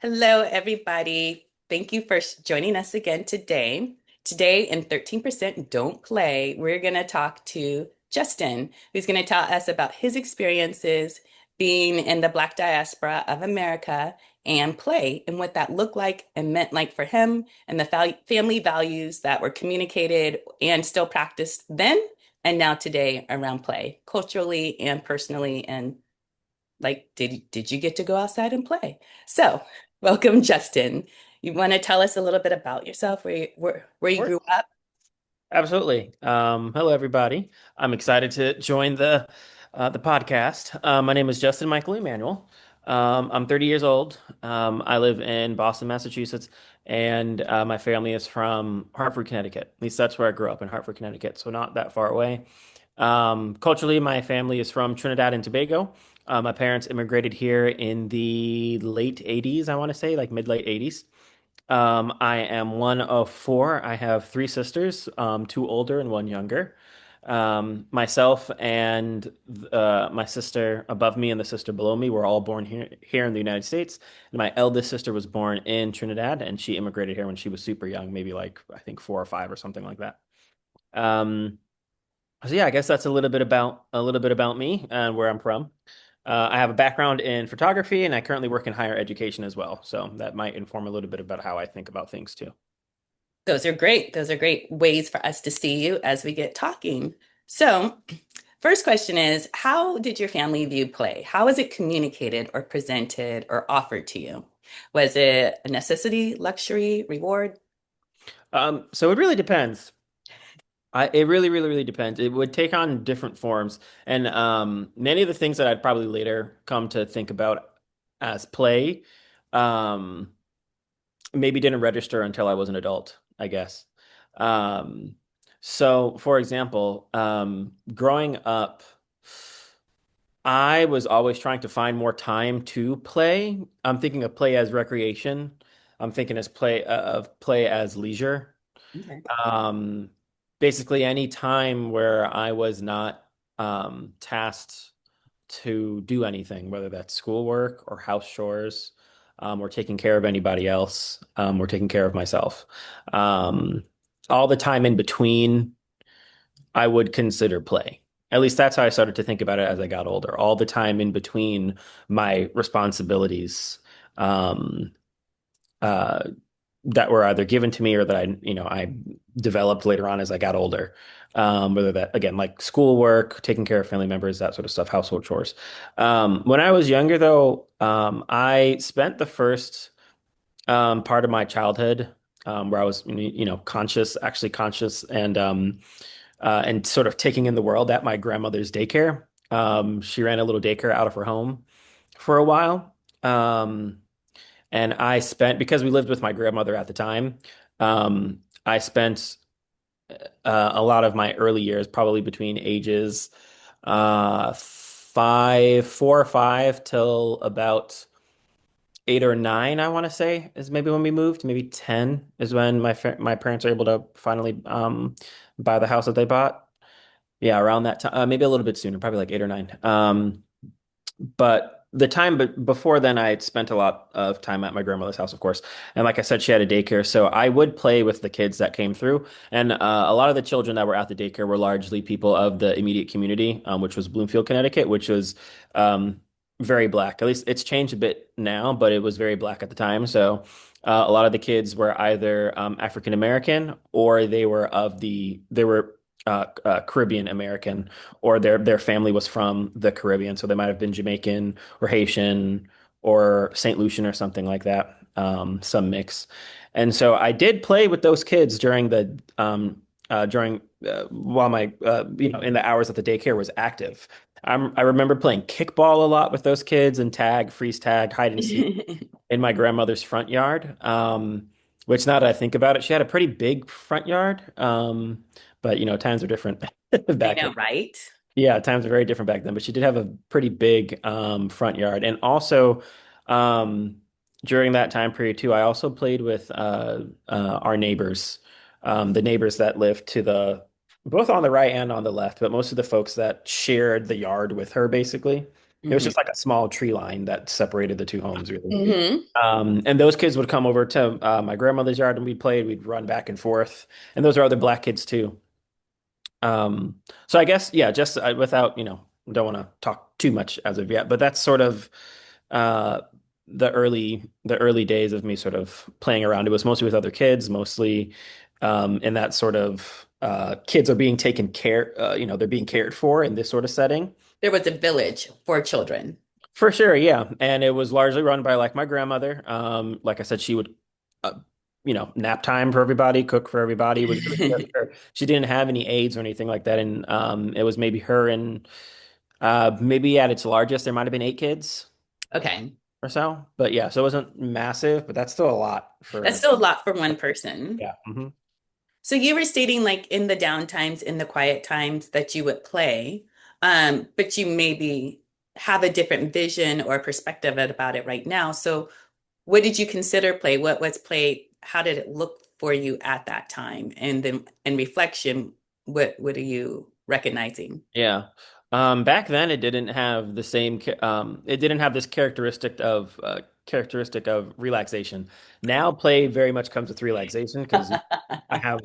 Hello, everybody. Thank you for joining us again today. Today in 13% Don't Play, we're going to talk to Justin, who's going to tell us about his experiences being in the Black diaspora of America and play and what that looked like and meant like for him and the family values that were communicated and still practiced then and now today around play, culturally and personally. And like, did you get to go outside and play? So, welcome, Justin. You want to tell us a little bit about yourself, where you Sure. grew up? Absolutely. Hello, everybody. I'm excited to join the podcast. My name is Justin Michael Emanuel. I'm 30 years old. I live in Boston, Massachusetts, and my family is from Hartford, Connecticut. At least that's where I grew up in Hartford, Connecticut, so not that far away. Culturally, my family is from Trinidad and Tobago. My parents immigrated here in the late 80s, I want to say, like mid late 80s. I am one of four. I have three sisters, two older and one younger. Myself and my sister above me and the sister below me were all born here in the United States. And my eldest sister was born in Trinidad, and she immigrated here when she was super young, maybe like I think 4 or 5 or something like that. Um, so yeah, I guess that's a little bit about me and where I'm from. I have a background in photography, and I currently work in higher education as well. So that might inform a little bit about how I think about things too. Those are great. Those are great ways for us to see you as we get talking. So, first question is, how did your family view play? How was it communicated or presented or offered to you? Was it a necessity, luxury, reward? So it really depends. It really, really, really depends. It would take on different forms, and many of the things that I'd probably later come to think about as play, um, maybe didn't register until I was an adult, I guess. Um, so, for example, growing up, I was always trying to find more time to play. I'm thinking of play as recreation. I'm thinking of play as leisure. Okay. Um, Basically, any time where I was not tasked to do anything, whether that's schoolwork or house chores, or taking care of anybody else, or taking care of myself. Um, all the time in between, I would consider play. At least that's how I started to think about it as I got older. All the time in between my responsibilities. Um, uh, that were either given to me or that I developed later on as I got older. Whether that again, like schoolwork, taking care of family members, that sort of stuff, household chores. When I was younger, though, I spent the first part of my childhood where I was, conscious, actually conscious, and sort of taking in the world at my grandmother's daycare. She ran a little daycare out of her home for a while. Um, and I spent, because we lived with my grandmother at the time, I spent a lot of my early years, probably between ages 4 or 5 till about 8 or 9, I want to say, is maybe when we moved. Maybe 10 is when my parents are able to finally buy the house that they bought. Yeah, around that time, maybe a little bit sooner, probably like 8 or 9. But the time before then, I had spent a lot of time at my grandmother's house, of course. And like I said, she had a daycare, so I would play with the kids that came through. And a lot of the children that were at the daycare were largely people of the immediate community, which was Bloomfield, Connecticut, which was very black. At least it's changed a bit now, but it was very black at the time. So a lot of the kids were either African American or they were Caribbean American, or their family was from the Caribbean, so they might have been Jamaican or Haitian or Saint Lucian or something like that, some mix. And so I did play with those kids during while my in the hours that the daycare was active. I remember playing kickball a lot with those kids and tag, freeze tag, hide and seek in my grandmother's front yard. Which now that I think about it, she had a pretty big front yard. But times are different I back then. know, right? Yeah, times are very different back then. But she did have a pretty big front yard, and also um, during that time period too, I also played with our neighbors, the neighbors that lived to the both on the right and on the left, but most of the folks that shared the yard with her, basically. It was Hmm. just like a small tree line that separated the two homes, really. Hmm. And those kids would come over to my grandmother's yard and we played. We'd run back and forth, and those are other black kids too. So I guess yeah, just without don't want to talk too much as of yet, but that's sort of uh, the early days of me sort of playing around. It was mostly with other kids, mostly in that sort of kids are being taken care, they're being cared for in this sort of setting. There was a village for children. For sure, yeah. And it was largely run by like my grandmother. Like I said, she would, uh, nap time for everybody, cook for everybody. It was really just her. She didn't have any aides or anything like that. And it was maybe her and maybe at its largest, there might have been 8 kids Okay. or so. But yeah, so it wasn't massive, but that's still a lot That's for, still a lot for one person. yeah. Hmm. So you were stating like in the down times, in the quiet times that you would play, but you maybe have a different vision or perspective about it right now. So what did you consider play? What was play? How did it look for you at that time? And then in reflection, what are you recognizing? Yeah. Back then it didn't have the same it didn't have this characteristic of relaxation. Now play very much comes with relaxation because I have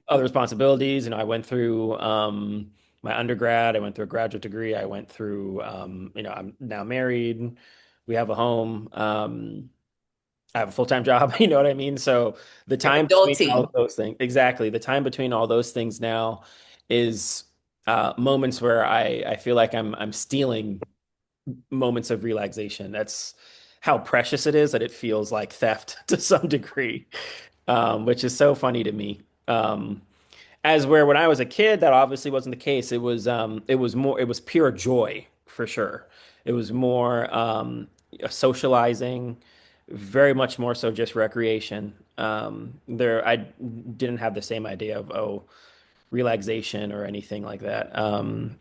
other responsibilities. I went through my undergrad, I went through a graduate degree, I went through I'm now married, we have a home, I have a full-time job, you know what I mean? So the You're time between all of adulting. those things, exactly, the time between all those things now is moments where I feel like I'm stealing moments of relaxation. That's how precious it is that it feels like theft to some degree, which is so funny to me. As where when I was a kid, that obviously wasn't the case. It was pure joy for sure. It was more socializing, very much more so just recreation. I didn't have the same idea of relaxation or anything like that.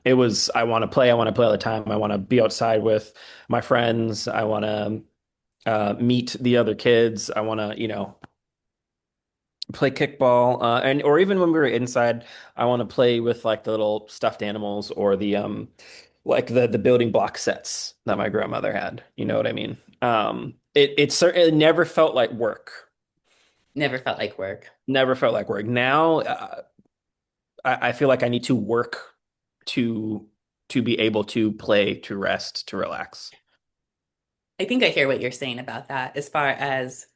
It was I want to play all the time. I want to be outside with my friends. I want to meet the other kids. I want to play kickball, and or even when we were inside, I want to play with like the little stuffed animals or the like the building block sets that my grandmother had. You know what I mean? It certainly never felt like work. Never felt like work. Never felt like work. Now I feel like I need to work to be able to play, to rest, to relax. I think I hear what you're saying about that as far as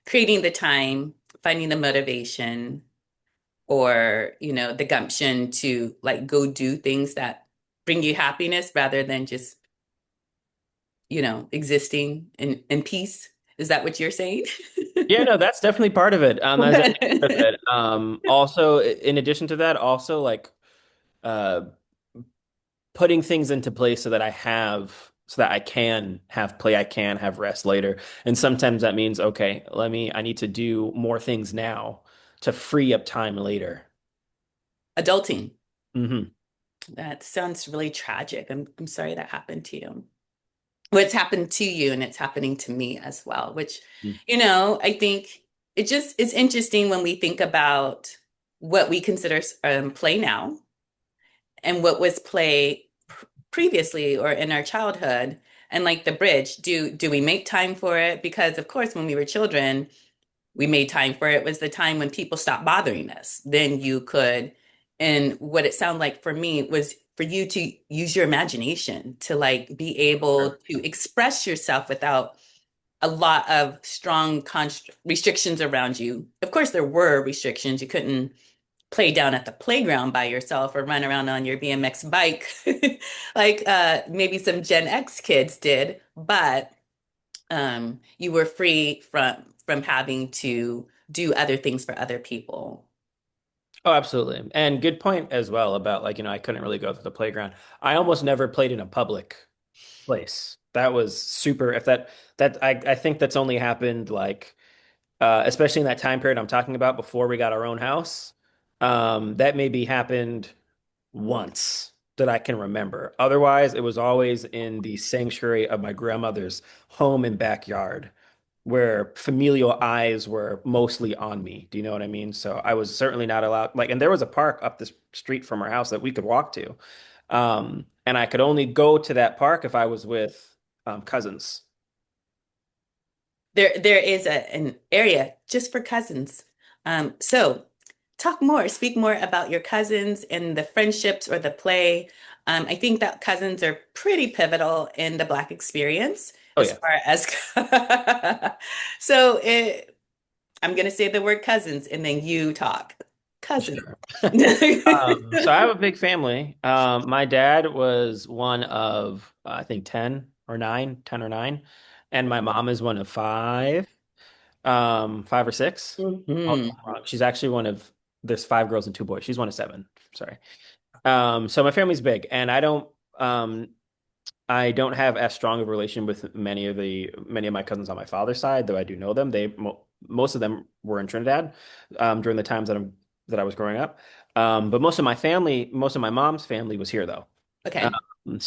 creating the time, finding the motivation, or, the gumption to like go do things that bring you happiness rather than just, existing in peace. Is that what you're saying? Yeah, no, that's definitely part of it. That's definitely part of it. Also, in addition to that, also like uh, putting things into place so that I can have play, I can have rest later. And sometimes that means, okay, I need to do more things now to free up time later. Adulting. Hmm. That sounds really tragic. I'm sorry that happened to you. What's happened to you and it's happening to me as well, which, I think it's interesting when we think about what we consider play now and what was play previously or in our childhood, and like the bridge, do we make time for it? Because of course when we were children we made time for it. It was the time when people stopped bothering us, then you could. And what it sounded like for me was for you to use your imagination to like be able Sure. to express yourself without a lot of strong restrictions around you. Of course there were restrictions. You couldn't play down at the playground by yourself or run around on your BMX bike like maybe some Gen X kids did, but you were free from having to do other things for other people. Oh, absolutely. And good point as well about like, I couldn't really go to the playground. I almost never played in a public place. That was super. If I think that's only happened like especially in that time period I'm talking about before we got our own house. That maybe happened once that I can remember. Otherwise, it was always in the sanctuary of my grandmother's home and backyard where familial eyes were mostly on me. Do you know what I mean? So I was certainly not allowed, like, and there was a park up the street from our house that we could walk to. and I could only go to that park if I was with cousins. There is an area just for cousins. So talk more, speak more about your cousins and the friendships or the play. I think that cousins are pretty pivotal in the Black experience Oh as yeah, far as so I'm gonna say the word cousins and then you talk. Cousins. sure. So I have a big family. My dad was one of I think 10 or 9, and my mom is one of five, 5 or 6. Oh, Hmm. I'm wrong. She's actually one of there's 5 girls and 2 boys. She's one of 7. Sorry. So my family's big, and um I don't have as strong of a relation with many of my cousins on my father's side, though I do know them. Most of them were in Trinidad during the times that I was growing up. But most of my mom's family was here though. Okay. When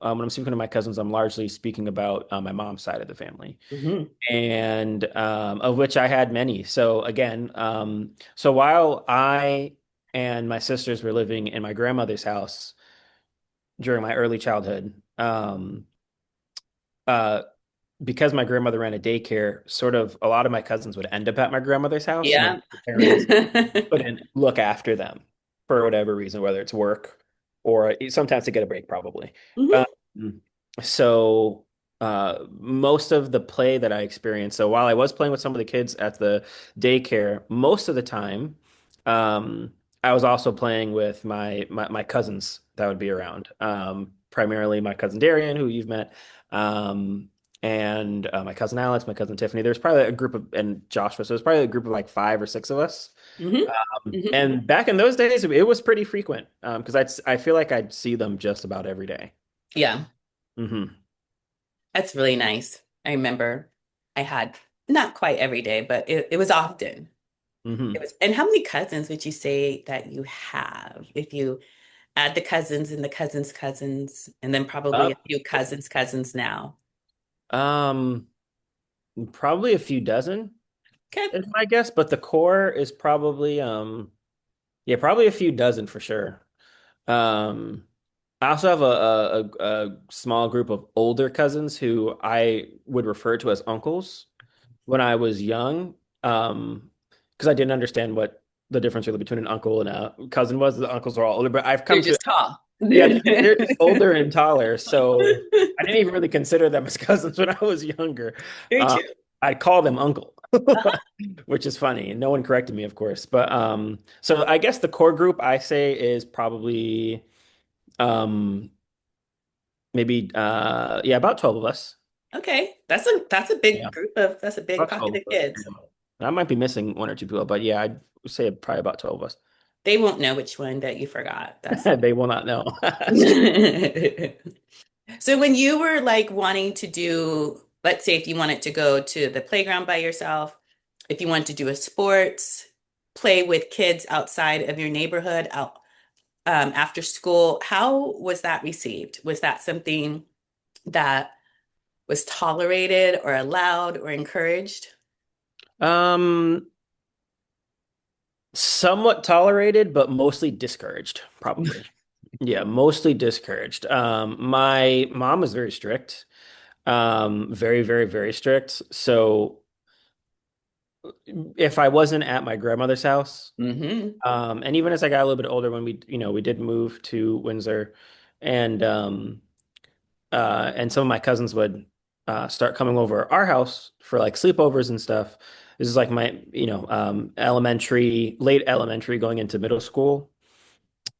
I'm speaking to my cousins, I'm largely speaking about my mom's side of the family, Hmm. and of which I had many. So again, so while I and my sisters were living in my grandmother's house during my early childhood, uh, because my grandmother ran a daycare, sort of a lot of my cousins would end up at my grandmother's house, and Yeah. then my parents couldn't look after them for whatever reason, whether it's work or sometimes to get a break, probably. Hmm. Um, so most of the play that I experienced, so while I was playing with some of the kids at the daycare, most of the time, um, I was also playing with my cousins that would be around. Primarily my cousin Darian, who you've met, um, and my cousin Alex, my cousin Tiffany. There's probably a group of and Joshua, so it's probably a group of like 5 or 6 of us. Hmm. Hmm. And back in those days, it was pretty frequent because I feel like I'd see them just about every day. Yeah. Hmm. That's really nice. I remember I had not quite every day, but it was often. It Hmm. was, and how many cousins would you say that you have? If you add the cousins and the cousins' cousins, and then probably Uh, a few cousins' now. um, Probably a few dozen, Okay. is my guess, but the core is probably yeah, probably a few dozen for sure. Um, I also have a small group of older cousins who I would refer to as uncles when I was young, because I didn't understand what the difference really between an uncle and a cousin was. The uncles are all older, but I've They're come to, just tall. yeah, they're just older and taller. So I didn't even really consider them as cousins when I was younger. Very Um, true. I'd call them uncle, Uh-huh. which is funny. And no one corrected me, of course. But so I guess the core group I say is probably um, maybe yeah, about 12 of us. Okay. That's a big Yeah, group of that's a big about pocket 12 of of us. kids. Yeah. I might be missing 1 or 2 people, but yeah, I'd say probably about 12 of us. They won't know which one that you forgot. That's They will not know. so when you were like wanting to do, let's say if you wanted to go to the playground by yourself, if you wanted to do a sports, play with kids outside of your neighborhood, out after school, how was that received? Was that something that was tolerated or allowed or encouraged? Um, Somewhat tolerated, but mostly discouraged, probably. Yeah, mostly discouraged. My mom was very strict, very, very, very strict. So if I wasn't at my grandmother's house, Hmm. and even as I got a little bit older, when we did move to Windsor, and and some of my cousins would start coming over our house for like sleepovers and stuff. This is like my, elementary, late elementary, going into middle school,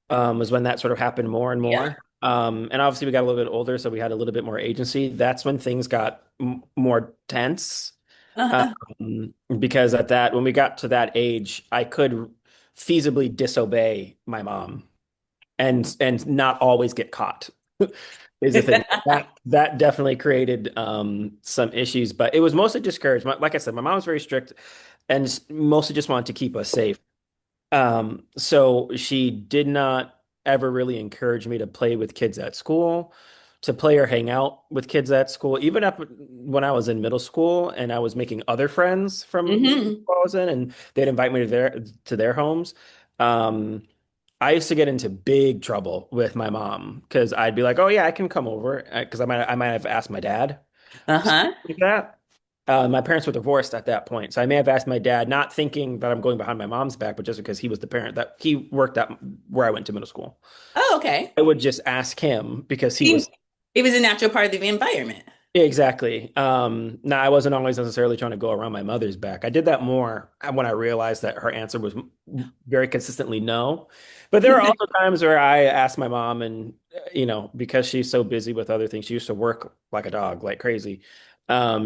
was when that sort of happened more and Yeah. more. And obviously we got a little bit older, so we had a little bit more agency. That's when things got m more tense. Uh-huh. Because when we got to that age, I could feasibly disobey my mom and not always get caught. Is the thing that definitely created some issues, but it was mostly discouraged. Like I said, my mom was very strict and mostly just wanted to keep us safe. So she did not ever really encourage me to play with kids at school, to play or hang out with kids at school, even up when I was in middle school and I was making other friends from the Hmm. school I was in, and they'd invite me to their homes. Um, I used to get into big trouble with my mom because I'd be like, "Oh yeah, I can come over," because I might have asked my dad Uh-huh. like that. My parents were divorced at that point, so I may have asked my dad, not thinking that I'm going behind my mom's back, but just because he was the parent that he worked at where I went to middle school. Oh, okay. I would just ask him because he was. It was a natural part of the environment. Exactly. Now I wasn't always necessarily trying to go around my mother's back. I did that more when I realized that her answer was very consistently no. But there are also times where I asked my mom, and because she's so busy with other things, she used to work like a dog, like crazy.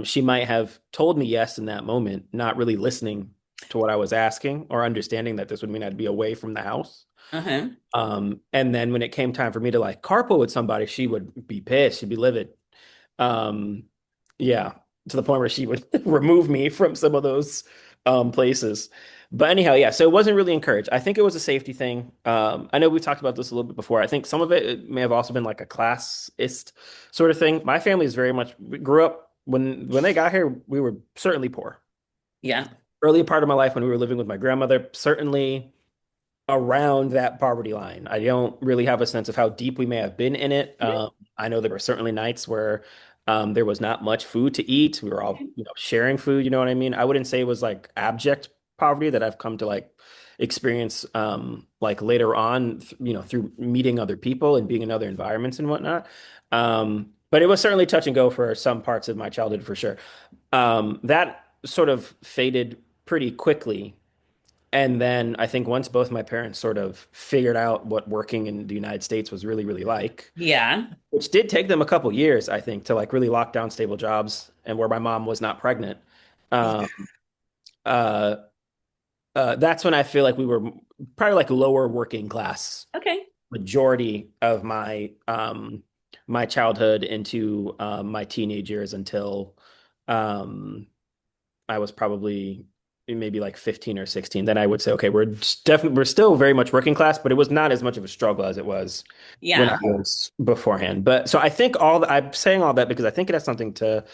She might have told me yes in that moment, not really listening to what I was asking or understanding that this would mean I'd be away from the house. Uh-huh. And then when it came time for me to like carpool with somebody, she would be pissed. She'd be livid. Um, yeah, to the point where she would remove me from some of those places. But anyhow, yeah, so it wasn't really encouraged. I think it was a safety thing. I know we've talked about this a little bit before. I think some of it may have also been like a classist sort of thing. My family is very much we grew up when they got here, we were certainly poor. Yeah. Early part of my life when we were living with my grandmother, certainly around that poverty line. I don't really have a sense of how deep we may have been in it. I know there were certainly nights where there was not much food to eat. We were all, sharing food. You know what I mean? I wouldn't say it was like abject poverty that I've come to like experience like later on, through meeting other people and being in other environments and whatnot. But it was certainly touch and go for some parts of my childhood for sure. That sort of faded pretty quickly, and then I think once both my parents sort of figured out what working in the United States was really, really like, Yeah. which did take them a couple years, I think, to like really lock down stable jobs and where my mom was not pregnant. Yeah. Um, uh, that's when I feel like we were probably like lower working class Okay. majority of my childhood into my teenage years until um, I was probably maybe like 15 or 16, then I would say, okay, we're still very much working class, but it was not as much of a struggle as it was when I Yeah. was beforehand. But so I think I'm saying all that because I think it has something to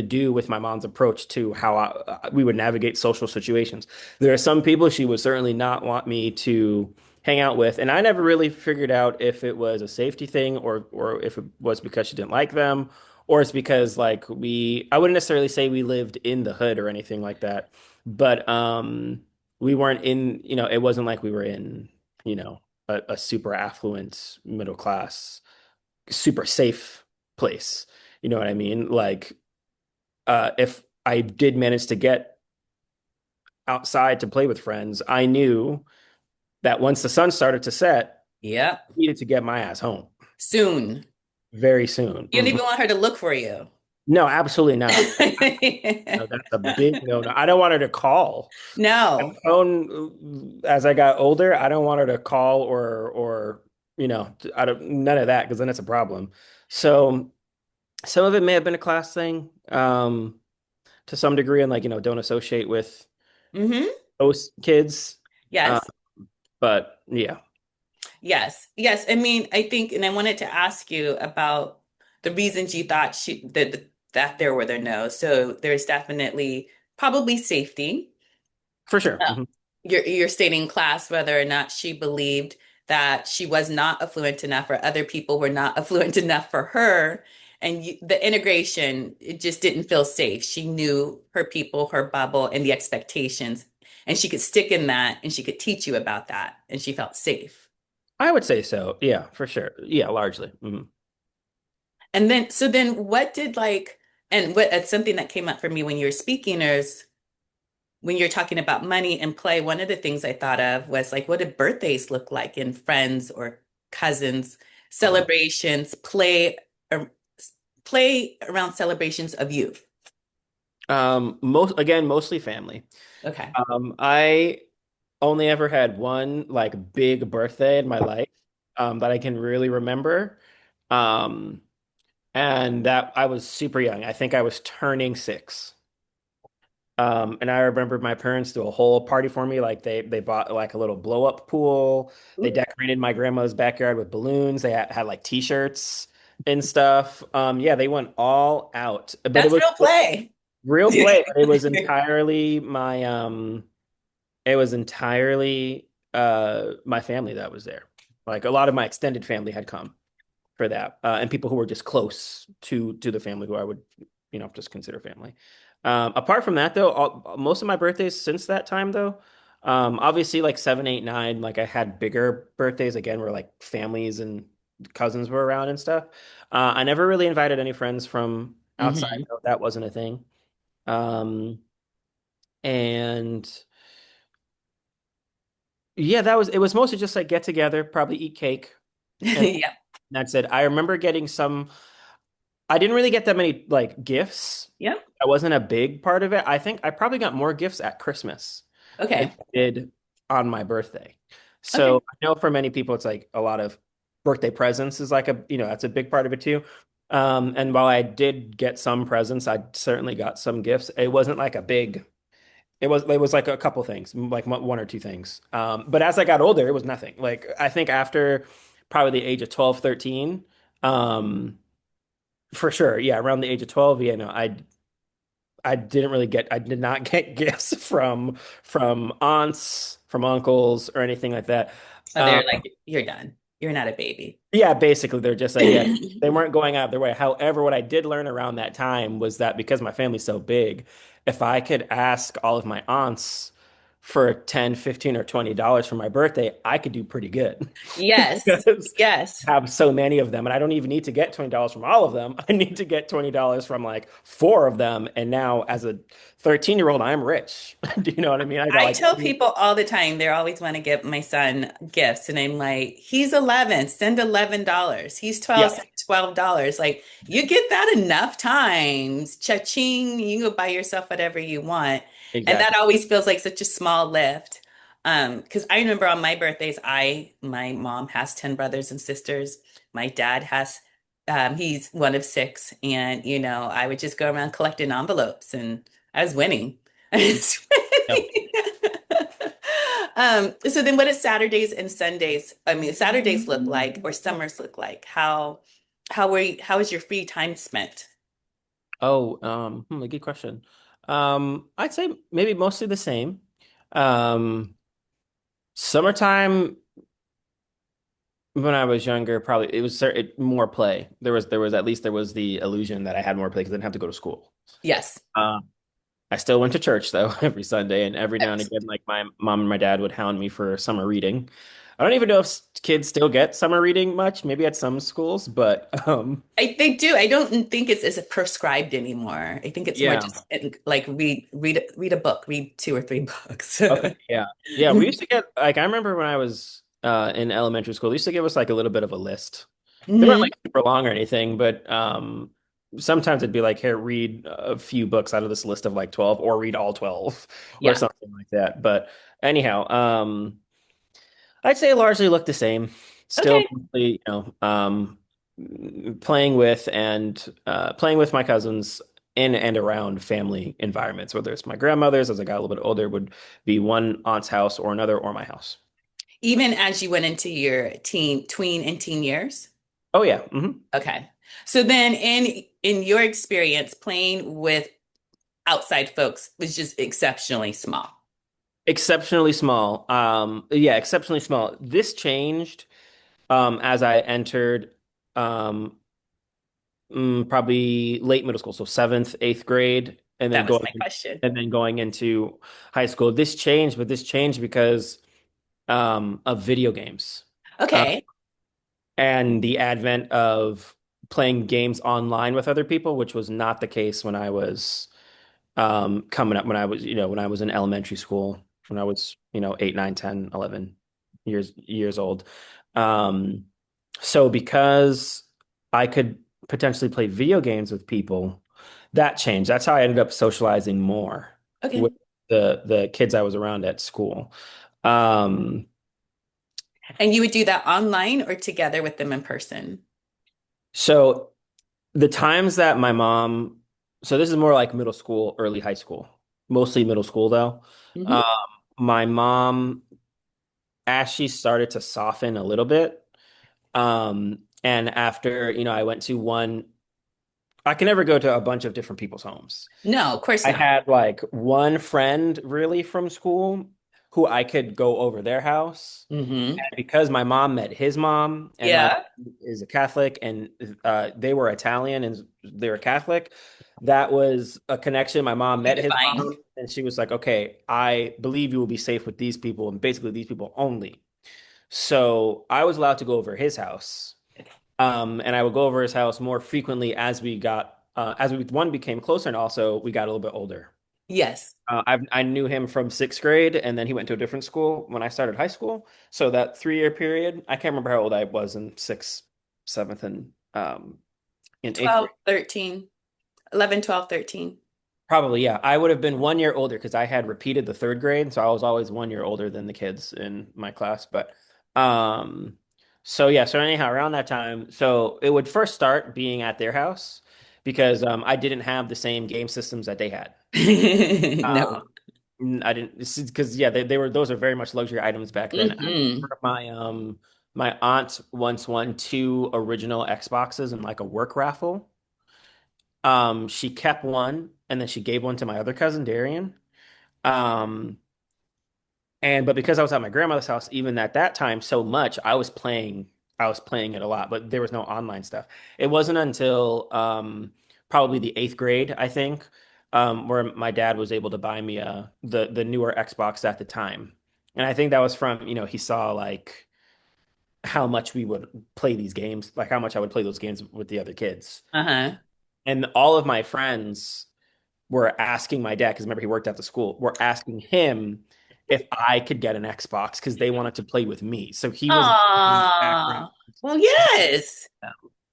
do with my mom's approach to how we would navigate social situations. There are some people she would certainly not want me to hang out with, and I never really figured out if it was a safety thing or if it was because she didn't like them, or it's because like I wouldn't necessarily say we lived in the hood or anything like that, but we weren't in, it wasn't like we were in, a super affluent middle class, super safe place. You know what I mean? Like, if I did manage to get outside to play with friends, I knew that once the sun started to set, Yep. I needed to get my ass home Soon. very soon. You don't Mhm. even want her to look for you. No, absolutely not. No, that's a big no. No, I don't want her to call. No. Phone as I got older, I don't want her to call or I don't none of that because then it's a problem. So some of it may have been a class thing, to some degree, and like don't associate with Mm-hmm. those kids. Uh, Yes. but yeah, Yes. Yes. I mean, I think, and I wanted to ask you about the reasons you thought that there were the no's. So there's definitely probably safety. for sure. Uh, Mhm. you're stating class, whether or not she believed that she was not affluent enough or other people were not affluent enough for her. And the integration, it just didn't feel safe. She knew her people, her bubble, and the expectations. And she could stick in that and she could teach you about that. And she felt safe. I would say so. Yeah, for sure. Yeah, largely. Mhm. And then, so then what did and what something that came up for me when you were speaking is when you're talking about money and play, one of the things I thought of was like, what did birthdays look like in friends or cousins, celebrations, or play around celebrations of you? Mostly family. Okay. I only ever had one like big birthday in my life, that I can really remember. Um, and that I was super young. I think I was turning 6. And I remember my parents do a whole party for me. Like they bought like a little blow up pool. They Ooh, decorated my grandma's backyard with balloons. They had like t-shirts and stuff. Yeah, they went all out. But it that's was real play. real play. But it was entirely my family that was there. Like a lot of my extended family had come for that, and people who were just close to the family who I would, just consider family. Apart from that, though, most of my birthdays since that time, though, obviously like 7, 8, 9, like I had bigger birthdays again, where like families and cousins were around and stuff. I never really invited any friends from outside. Hmm. Though. That wasn't a thing. Um, and yeah, it was mostly just like get together, probably eat cake, and Yep. that's it. I remember getting some. I didn't really get that many like gifts. Yep. That wasn't a big part of it. I think I probably got more gifts at Christmas than Okay. I did on my birthday. Okay. So I know for many people it's like a lot of birthday presents is like that's a big part of it too. And while I did get some presents, I certainly got some gifts. It wasn't like a big. It was like a couple things, like one or two things. But as I got older, it was nothing. Like I think after probably the age of 12, 13. um, for sure. Yeah, around the age of 12, yeah, no, I did not get gifts from aunts, from uncles or anything like that. Oh, Um, they're like, you're done. You're not a baby. yeah, basically they're just like, yeah, they weren't going out of their way. However, what I did learn around that time was that because my family's so big, if I could ask all of my aunts for 10, 15, or $20 for my birthday, I could do pretty good. Yes. Because Yes. I have so many of them, and I don't even need to get $20 from all of them. I need to get $20 from like four of them. And now, as a 13-year-old, I'm rich. Do you know what I mean? I got I like, tell people all the time, they always want to give my son gifts. And I'm like, he's 11, send $11. He's 12, yeah, send $12. Like, you get that enough times. Cha-ching, you can go buy yourself whatever you want. And that exactly. always feels like such a small lift. Because I remember on my birthdays, my mom has 10 brothers and sisters. My dad has, he's one of six. And, I would just go around collecting envelopes and I was winning. Yep. So then what does Saturdays and Sundays, I mean, Saturdays look like, or summers look like? How is your free time spent? Oh, a good question. I'd say maybe mostly the same. Um, Summertime when I was younger, probably it was more play. There was at least there was the illusion that I had more play because I didn't have to go to school. Yes. I still went to church though every Sunday, and every now and again, like my mom and my dad would hound me for summer reading. I don't even know if kids still get summer reading much, maybe at some schools, but They do. I don't think it's as prescribed anymore. I think it's more yeah. just like read a book, read two or three books. Okay, yeah. Yeah, we used to get like I remember when I was in elementary school, they used to give us like a little bit of a list. They weren't Hmm. like super long or anything, but sometimes it'd be like, here, read a few books out of this list of like 12 or read all 12 or Yeah. something like that. But anyhow, I'd say it largely look the same. Still, Okay. mostly, playing with playing with my cousins in and around family environments, whether it's my grandmother's as I got a little bit older, would be one aunt's house or another or my house. Even as you went into your tween and teen years? Oh yeah. Okay. So then in your experience playing with outside folks was just exceptionally small. Exceptionally small. Yeah, exceptionally small. This changed as I entered um probably late middle school, so seventh, eighth grade, That was my question. and then going into high school. This changed, but this changed because of video games. Uh, Okay. and the advent of playing games online with other people, which was not the case when I was coming up when I was in elementary school, when I was, 8, 9, 10, 11 years old. Um, so because I could potentially play video games with people, that changed. That's how I ended up socializing more Okay. with the kids I was around at school. Um, And you would do that online or together with them in person? so the times that my mom, so this is more like middle school, early high school, mostly middle school though. Um, Hmm. my mom, as she started to soften a little bit, and after, I went to I can never go to a bunch of different people's homes. No, of course I not. had like one friend really from school who I could go over their house. Hmm. And because my mom met his mom, and my Yeah. mom is a Catholic, and they were Italian and they were Catholic, that was a connection. My mom met his Unifying. mom, and she was like, "Okay, I believe you will be safe with these people, and basically these people only." So I was allowed to go over his house, and I would go over his house more frequently as we got as we one became closer, and also we got a little bit older. Yes. I knew him from sixth grade, and then he went to a different school when I started high school. So that 3 year period, I can't remember how old I was in sixth, seventh, and in eighth 12, grade. 13, 11, 12, 13. Probably, yeah. I would have been 1 year older because I had repeated the third grade, so I was always 1 year older than the kids in my class. But um, so yeah, so anyhow, around that time, so it would first start being at their house because I didn't have the same game systems that they had. No. Um, I didn't because yeah, they were those are very much luxury items back then. I Hmm. remember my aunt once won two original Xboxes in like a work raffle. She kept one and then she gave one to my other cousin Darian. Um, but because I was at my grandmother's house, even at that time, so much, I was playing it a lot, but there was no online stuff. It wasn't until probably the eighth grade, I think, where my dad was able to buy me the newer Xbox at the time. And I think that was from, he saw like how much we would play these games, like how much I would play those games with the other kids. Uh-huh. And all of my friends were asking my dad, because remember he worked at the school, were asking him if I could get an Xbox because they wanted to play with me. So he was in the background, Ah, well, yes.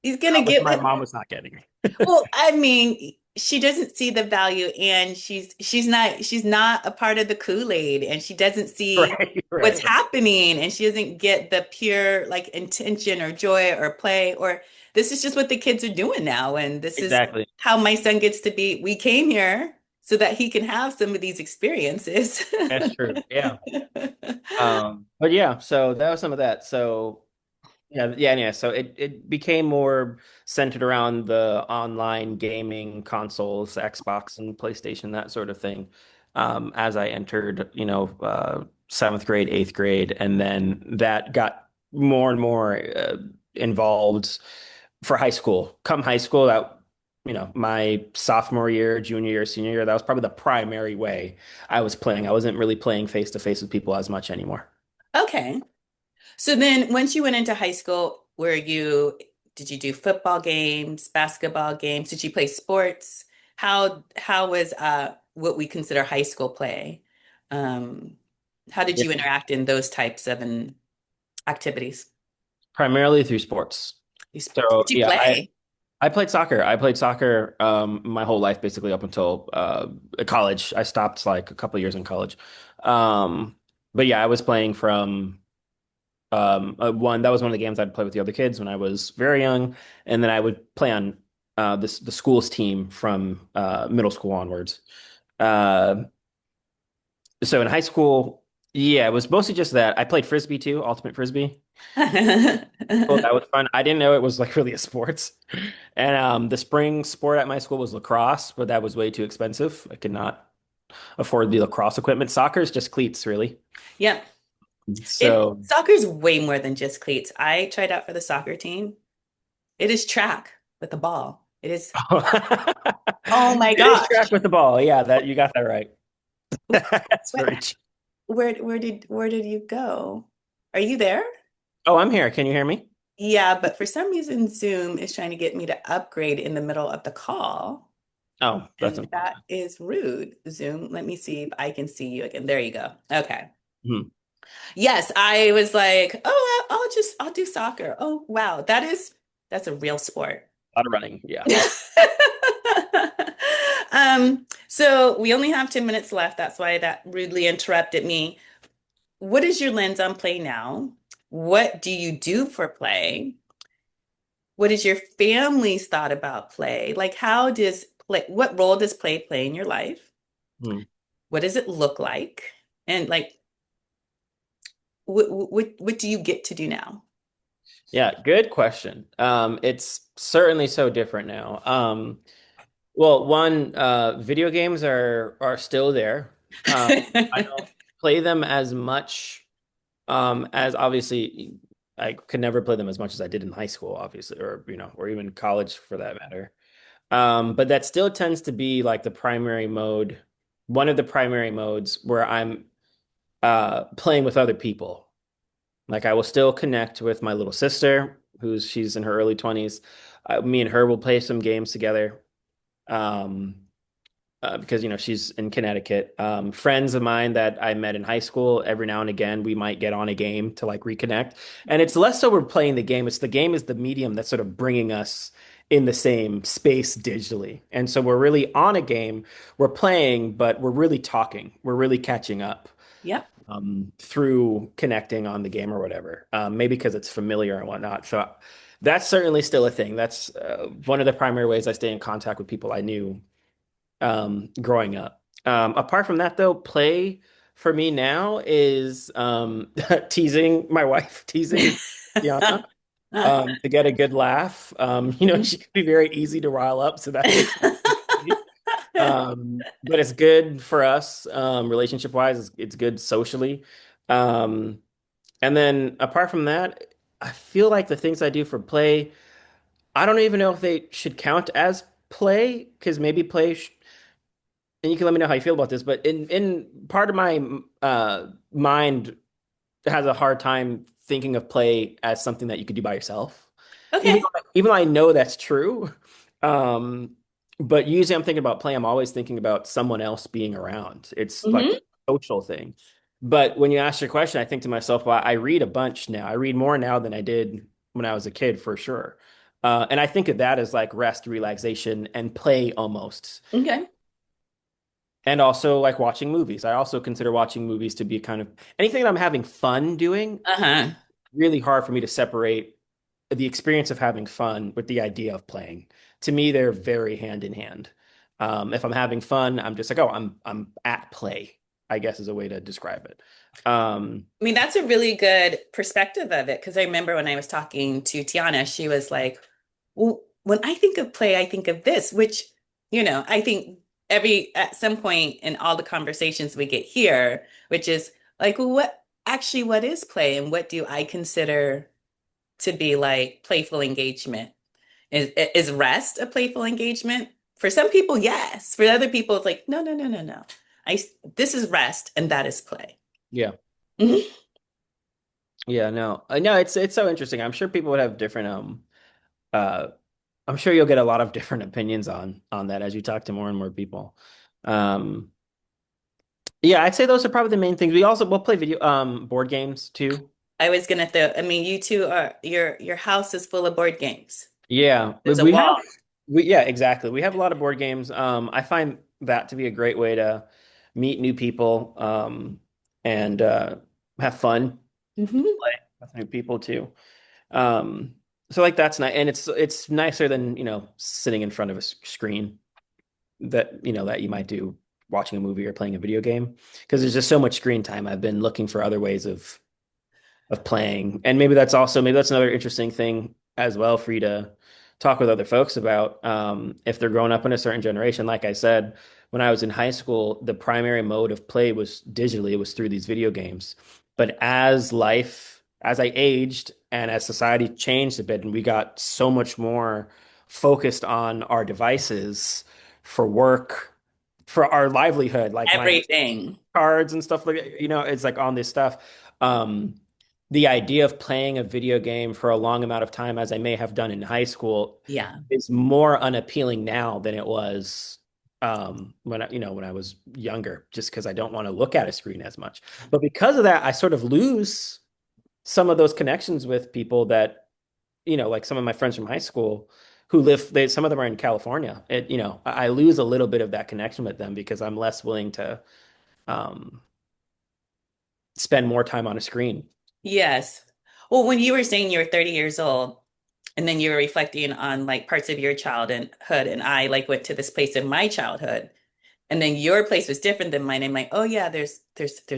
He's gonna which get my what. mom was not getting. Well, I mean, she doesn't see the value, and she's not a part of the Kool-Aid, and she doesn't see Right, what's right, right. happening, and she doesn't get the pure like intention or joy or play, or this is just what the kids are doing now, and this is Exactly. how my son gets to be. We came here so that he can have some of these experiences. That's true. Yeah. But yeah, so that was some of that. So yeah. So it became more centered around the online gaming consoles, Xbox and PlayStation, that sort of thing. As I entered, seventh grade, eighth grade, and then that got more and more involved for high school. Come high school, that my sophomore year, junior year, senior year, that was probably the primary way I was playing. I wasn't really playing face to face with people as much anymore. Okay. So then once you went into high school, did you do football games, basketball games? Did you play sports? How was what we consider high school play? Um, how did Yeah. you interact in those types of activities? Primarily through sports. These sports. So Did you yeah, play? I played soccer. I played soccer my whole life basically up until college. I stopped like a couple years in college. Um, but yeah, I was playing from one that was one of the games I'd play with the other kids when I was very young, and then I would play on the school's team from middle school onwards. Uh, so in high school, yeah, it was mostly just that. I played frisbee too, ultimate frisbee. Oh, that was fun. I didn't know it was like really a sport. And the spring sport at my school was lacrosse, but that was way too expensive. I could not afford the lacrosse equipment. Soccer is just cleats, really. Yep. So, Soccer's way more than just cleats. I tried out for the soccer team. It is track with the ball. It is, oh my it is track gosh. with the ball. Yeah, that you got that right. That's What, very cheap. where did you go? Are you there? Oh, I'm here. Can you hear me? Yeah, but for some reason, Zoom is trying to get me to upgrade in the middle of the call. Oh, that's And that unfortunate. is rude. Zoom, let me see if I can see you again. There you go. Okay. Hmm. Yes, I was like, oh, I'll do soccer. Oh, wow. That's a real sport. A lot of running. Yeah. So we only have 10 minutes left. That's why that rudely interrupted me. What is your lens on play now? What do you do for play? What is your family's thought about play? Like, what role does play in your life? Hmm. What does it look like? And like, what do you get to do now? Yeah, good question. It's certainly so different now. Well, one, video games are still there. I don't play them as much as obviously I could never play them as much as I did in high school, obviously, or or even college for that matter. But that still tends to be like the primary mode, one of the primary modes where I'm playing with other people. Like I will still connect with my little sister, she's in her early 20s. Me and her will play some games together. Um, because she's in Connecticut. Friends of mine that I met in high school, every now and again we might get on a game to like reconnect, and it's less so we're playing the game. It's the game is the medium that's sort of bringing us in the same space digitally, and so we're really on a game. We're playing, but we're really talking. We're really catching up Yep. through connecting on the game or whatever. Maybe because it's familiar and whatnot. So that's certainly still a thing. That's one of the primary ways I stay in contact with people I knew growing up. Apart from that, though, play for me now is teasing my wife, teasing Tiana, to get a good laugh. She can be very easy to rile up, so that takes some energy. But it's good for us, relationship wise. It's good socially. Um, and then apart from that, I feel like the things I do for play, I don't even know if they should count as play because maybe play sh and you can let me know how you feel about this, but in part of my mind has a hard time thinking of play as something that you could do by yourself. Okay. Even though I know that's true, um, but usually I'm thinking about play, I'm always thinking about someone else being around. It's like Hmm. a social thing. But when you ask your question, I think to myself, well, I read a bunch now. I read more now than I did when I was a kid, for sure. And I think of that as like rest, relaxation, and play almost. Okay. And also like watching movies. I also consider watching movies to be kind of anything that I'm having fun doing, Uh-huh. really hard for me to separate the experience of having fun with the idea of playing. To me, they're very hand in hand. If I'm having fun, I'm just like, oh, I'm at play, I guess is a way to describe it. Um, I mean, that's a really good perspective of it because I remember when I was talking to Tiana, she was like, well, when I think of play, I think of this, which, I think at some point in all the conversations we get here, which is like, well, what is play and what do I consider to be like playful engagement? Is rest a playful engagement? For some people, yes. For other people, it's like, no, no, no, no, no. I, this is rest and that is play. yeah. Mhm. Yeah, no, it's so interesting. I'm sure people would have different uh I'm sure you'll get a lot of different opinions on that as you talk to more and more people. Um, yeah, I'd say those are probably the main things. We'll play video board games too. I was gonna throw, I mean, you two are your house is full of board games. Yeah, There's a wall. yeah, exactly. We have a lot of board games. I find that to be a great way to meet new people and have fun, Hmm. play with new people too. Um, so like that's nice, and it's nicer than sitting in front of a screen that that you might do watching a movie or playing a video game because there's just so much screen time. I've been looking for other ways of playing. And maybe that's another interesting thing as well for you to talk with other folks about if they're growing up in a certain generation. Like I said, when I was in high school, the primary mode of play was digitally, it was through these video games. But as I aged and as society changed a bit and we got so much more focused on our devices for work, for our livelihood, like my Everything. cards and stuff like that. It's like on this stuff. Um, the idea of playing a video game for a long amount of time, as I may have done in high school, Yeah. is more unappealing now than it was when I was younger, just because I don't want to look at a screen as much. But because of that, I sort of lose some of those connections with people that, like some of my friends from high school who some of them are in California. I lose a little bit of that connection with them because I'm less willing to um, spend more time on a screen. Yes. Well, when you were saying you were 30 years old and then you were reflecting on like parts of your childhood and I like went to this place in my childhood and then your place was different than mine. I'm like, oh yeah, there's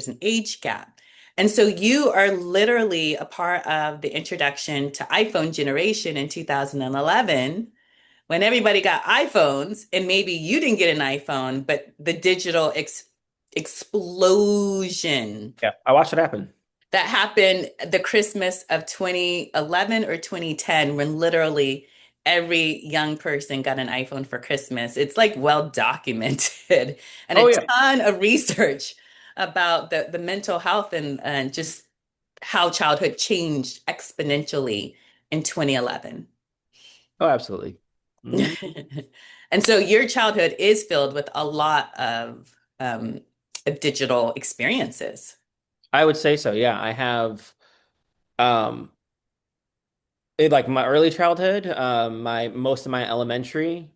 an age gap. And so you are literally a part of the introduction to iPhone generation in 2011 when everybody got iPhones and maybe you didn't get an iPhone, but the digital explosion Yeah, I watched it happen. that happened the Christmas of 2011 or 2010 when literally every young person got an iPhone for Christmas. It's like well documented and Oh a yeah. ton of research about the mental health and just how childhood changed exponentially in 2011. Oh, absolutely. Hmm. And so your childhood is filled with a lot of digital experiences. I would say so. Yeah, I have um like my early childhood, my most of my elementary.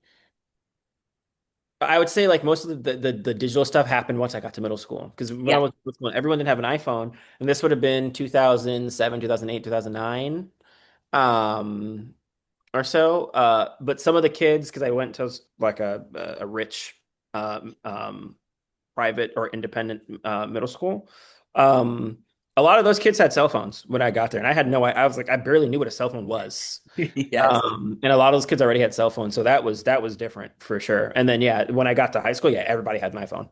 I would say like most of the digital stuff happened once I got to middle school. Because when I Yeah. was in middle school, everyone didn't have an iPhone, and this would have been 2007, 2008, 2009, or so. But some of the kids, because I went to like a rich um, um, private or independent middle school. Um, a lot of those kids had cell phones when I got there, and I had no. I was like, I barely knew what a cell phone was. Yes. And a lot of those kids already had cell phones, so that was different for sure. And then yeah, when I got to high school, yeah, everybody had an iPhone.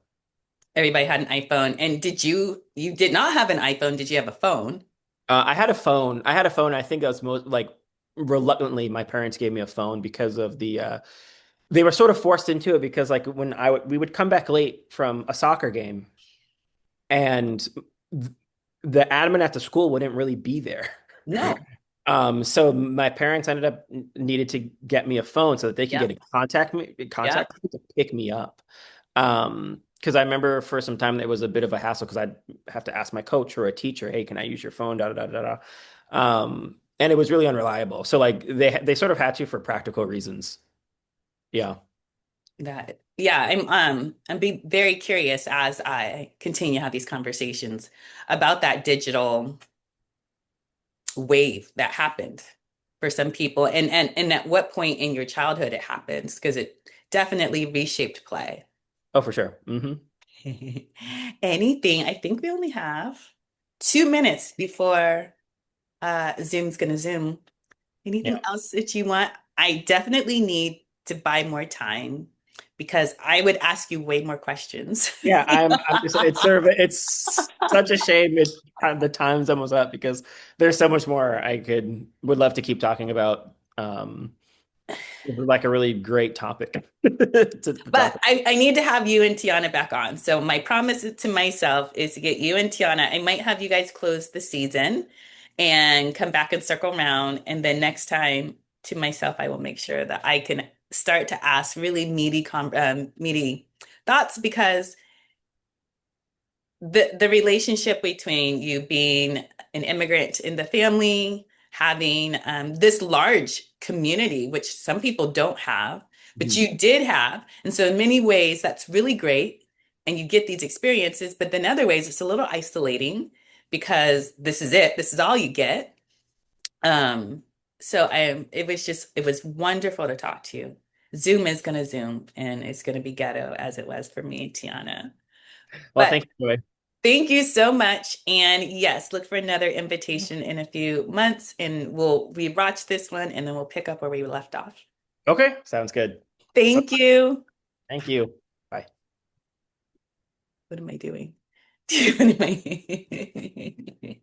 Everybody had an iPhone. And you did not have an iPhone, did you have a phone? I had a phone. I had a phone. I think I was most like reluctantly, my parents gave me a phone because of they were sort of forced into it because like when we would come back late from a soccer game and th- the admin at the school wouldn't really be there. No. So my parents ended up needed to get me a phone so that they could Yeah. get in Yeah. contact to pick me up. Because I remember for some time it was a bit of a hassle because I'd have to ask my coach or a teacher, "Hey, can I use your phone?" Da da da da da. And it was really unreliable. So like they sort of had to for practical reasons. Yeah. That yeah, I'm be very curious as I continue to have these conversations about that digital wave that happened for some people and at what point in your childhood it happens because it definitely reshaped play. Oh, for sure. Anything, I think we only have 2 minutes before Zoom's gonna Zoom. Anything Yeah. else that you want? I definitely need to buy more time because I would ask you way more questions. Yeah, I'm just it's sort of it's such a shame the time's almost up because there's so much more I would love to keep talking about. Like a really great topic to talk But about. I need to have you and Tiana back on. So my promise to myself is to get you and Tiana. I might have you guys close the season and come back and circle around. And then next time to myself, I will make sure that I can start to ask really meaty thoughts because the relationship between you being an immigrant in the family, having this large community, which some people don't have, but Mhm. you did have. And so, in many ways, that's really great. And you get these experiences, but then other ways, it's a little isolating because this is it, this is all you get. Um, so it was wonderful to talk to you. Zoom is going to Zoom and it's going to be ghetto as it was for me, Tiana. Well, But thank you, Joy. thank you so much. And yes, look for another invitation in a few months and we'll rewatch this one and then we'll pick up where we left off. Okay, sounds good. Thank you. Thank you. Bye. What am I doing? What am I?